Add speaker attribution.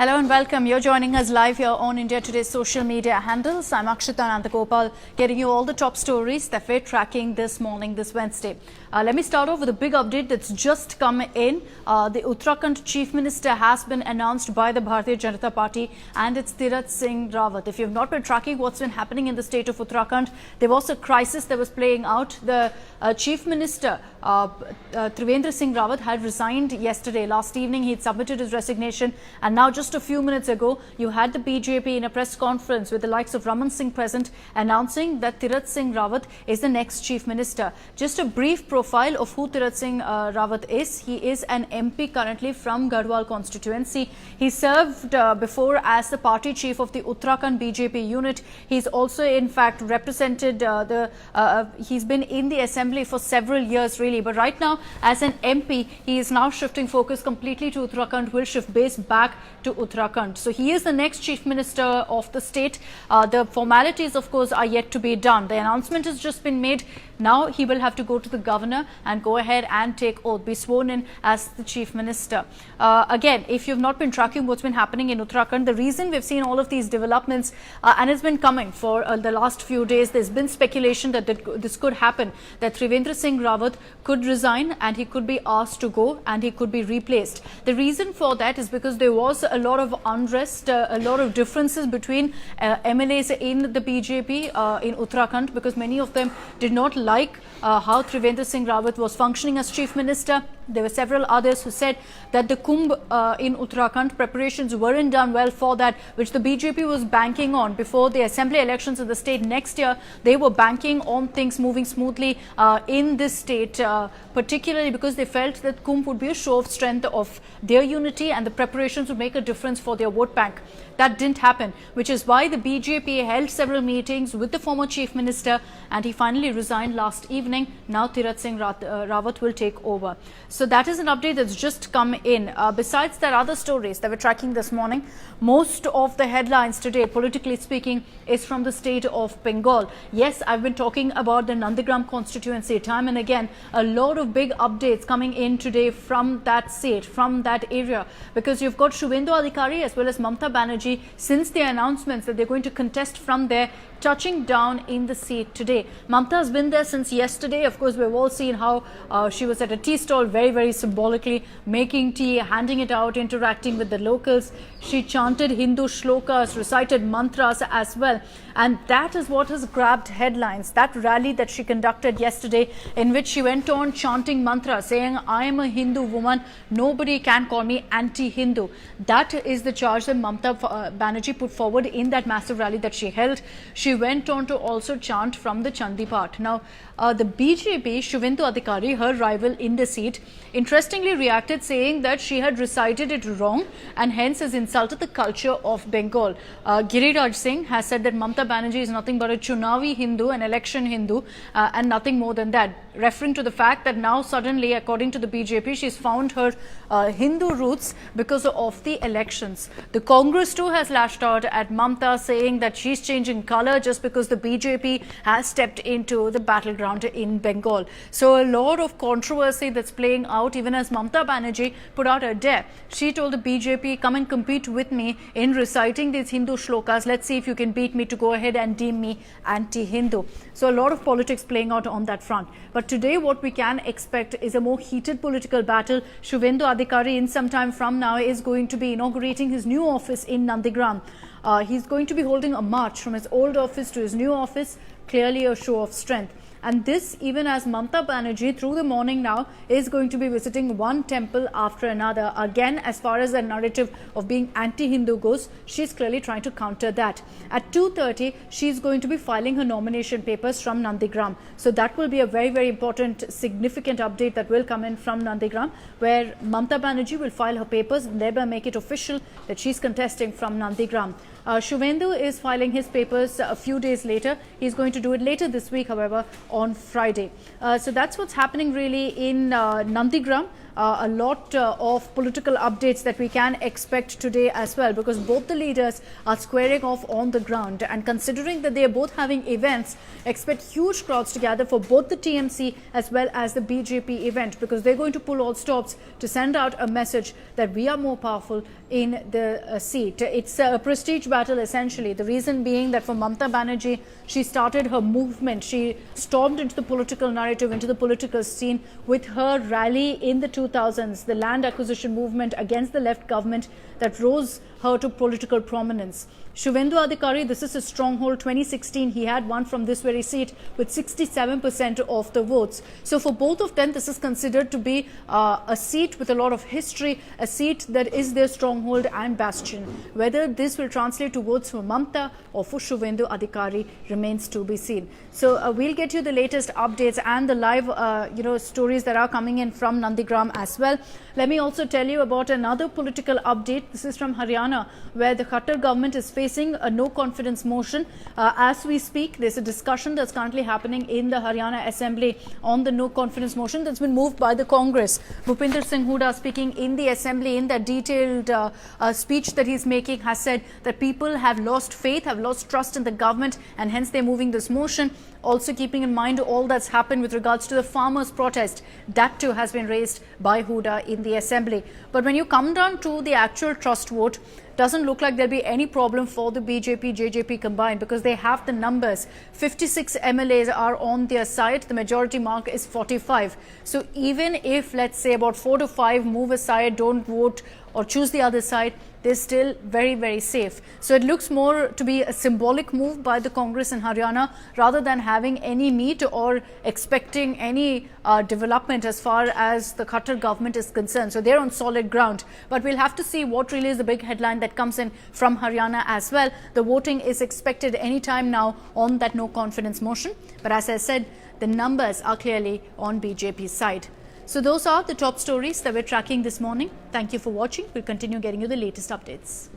Speaker 1: Hello and welcome. You're joining us live here on India Today's social media handles. I'm Akshita Nandagopal, getting you all the top stories that we're tracking this morning, this Wednesday. Let me start off with a big update that's just come in. The Uttarakhand Chief Minister has been announced by the Bharatiya Janata Party, and it's Tirath Singh Rawat. If you've not been tracking what's been happening in the state of Uttarakhand, there was a crisis that was playing out. The Chief Minister, Tirath Singh Rawat, had resigned yesterday. Last evening, he had submitted his resignation, and now just a few minutes ago, you had the BJP in a press conference with the likes of Raman Singh present, announcing that Tirath Singh Rawat is the next Chief Minister. Just a brief profile of who Tirath Singh Rawat is. He is an MP currently from Garhwal constituency. He served before as the party chief of the Uttarakhand BJP unit. He's also in fact represented he's been in the assembly for several years really, but right now as an MP he is now shifting focus completely to Uttarakhand, will shift base back to Uttarakhand. So he is the next Chief Minister of the state. The formalities of course are yet to be done. The announcement has just been made. Now he will have to go to the governor and go ahead and take oath, be sworn in as the Chief Minister. Again, if you've not been tracking what's been happening in Uttarakhand, the reason we've seen all of these developments and it's been coming for the last few days, there's been speculation that this could happen, that Tirath Singh Rawat could resign and he could be asked to go and he could be replaced. The reason for that is because there was a lot of unrest, a lot of differences between MLAs in the BJP in Uttarakhand, because many of them did not like how Tirath Singh Rawat was functioning as Chief Minister. There were several others who said that the Kumbh in Uttarakhand, preparations weren't done well for that, which the BJP was banking on before the assembly elections in the state next year. They were banking on things moving smoothly in this state, particularly because they felt that Kumbh would be a show of strength of their unity and the preparations would make a difference for their vote bank. That didn't happen, which is why the BJP held several meetings with the former Chief Minister and he finally resigned last evening. Now Tirath Singh Rawat will take over. So that is an update that's just come in. Besides that, other stories that we're tracking this morning, most of the headlines today, politically speaking, is from the state of Bengal. Yes, I've been talking about the Nandigram constituency time and again. A lot of big updates coming in today from that state, from that area, because you've got Suvendu Adhikari as well as Mamata Banerjee, since the announcements that they're going to contest from there, touching down in the seat today. Mamata has been there since yesterday. Of course, we've all seen how she was at a tea stall, very symbolically making tea, handing it out, interacting with the locals. She chanted Hindu shlokas, recited mantras as well, and that is what has grabbed headlines. That rally that she conducted yesterday, in which she went on chanting mantras, saying, "I am a Hindu woman, nobody can call me anti-Hindu." That is the charge that Mamata Banerjee put forward in that massive rally that she held. She went on to also chant from the Chandi part. Now, the BJP, Suvendu Adhikari, her rival in the seat, interestingly reacted, saying that she had recited it wrong and hence has insulted the culture of Bengal. Giriraj Singh has said that Mamata Banerjee is nothing but a Chunavi Hindu, an election Hindu, and nothing more than that, referring to the fact that now suddenly, according to the BJP, she's found her Hindu roots because of the elections. The Congress too has lashed out at Mamata, saying that she's changing color just because the BJP has stepped into the battleground in Bengal. So a lot of controversy that's playing out, even as Mamata Banerjee put out a dare. She told the BJP, come and compete with me in reciting these Hindu shlokas. Let's see if you can beat me to go ahead and deem me anti-Hindu. So a lot of politics playing out on that front. But today what we can expect is a more heated political battle. Suvendu Adhikari in some time from now is going to be inaugurating his new office in Nandigram. He's going to be holding a march from his old office to his new office, clearly a show of strength. And this even as Mamata Banerjee through the morning now is going to be visiting one temple after another. Again, as far as the narrative of being anti-Hindu goes, she's clearly trying to counter that. At 2:30, she's going to be filing her nomination papers from Nandigram. So that will be a very important, significant update that will come in from Nandigram, where Mamata Banerjee will file her papers and thereby make it official that she's contesting from Nandigram. Suvendu is filing his papers a few days later. He's going to do it later this week, however, on Friday. So that's what's happening really in Nandigram. a lot of political updates that we can expect today as well, because both the leaders are squaring off on the ground, and considering that they are both having events, expect huge crowds to gather for both the TMC as well as the BJP event, because they're going to pull all stops to send out a message that we are more powerful in the seat. It's a prestige battle essentially. The reason being that for Mamata Banerjee, she started her movement. She stormed into the political narrative, into the political scene with her rally in the 2000s, the land acquisition movement against the left government that rose her to political prominence. Suvendu Adhikari, this is his stronghold. 2016, he had won from this very seat with 67% of the votes. So for both of them, this is considered to be a seat with a lot of history, a seat that is their stronghold and bastion. Whether this will translate to votes for Mamata or for Suvendu Adhikari remains to be seen. So we'll get you the latest updates and the live stories that are coming in from Nandigram as well. Let me also tell you about another political update. This is from Haryana, where the Khattar government is facing a no confidence motion. As we speak, there's a discussion that's currently happening in the Haryana Assembly on the no confidence motion that's been moved by the Congress. Bhupinder Singh Hooda, speaking in the Assembly in that detailed speech that he's making, has said that people have lost faith, have lost trust in the government, and hence they're moving this motion. Also keeping in mind all that's happened with regards to the farmers' protest, that too has been raised by Hooda in the Assembly. But when you come down to the actual trust vote, doesn't look like there'll be any problem for the BJP, JJP combined, because they have the numbers. 56 MLAs are on their side. The majority mark is 45. So even if, let's say, about 4 to 5 move aside, don't vote or choose the other side, they're still very, very safe. So it looks more to be a symbolic move by the Congress in Haryana rather than having any meat or expecting any development as far as the Khattar government is concerned. So they're on solid ground. But we'll have to see what really is the big headline that comes in from Haryana as well. The voting is expected anytime now on that no confidence motion. But as I said, the numbers are clearly on BJP's side. So those are the top stories that we're tracking this morning. Thank you for watching. We'll continue getting you the latest updates.